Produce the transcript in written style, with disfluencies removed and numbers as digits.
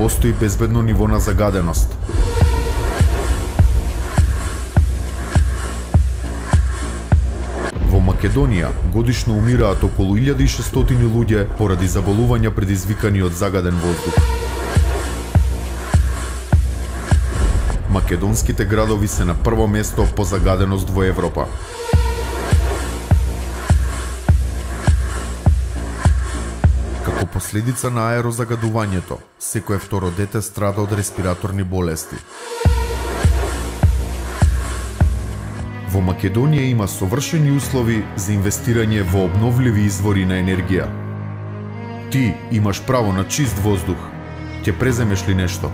постои безбедно ниво на загаденост. Во Македонија годишно умираат околу 1600 луѓе поради заболувања предизвикани од загаден воздух. Македонските градови се на прво место по загаденост во Европа. Како последица на аерозагадувањето, секое второ дете страда од респираторни болести. Во Македонија има совршени услови за инвестирање во обновливи извори на енергија. Ти имаш право на чист воздух. Ќе преземеш ли нешто?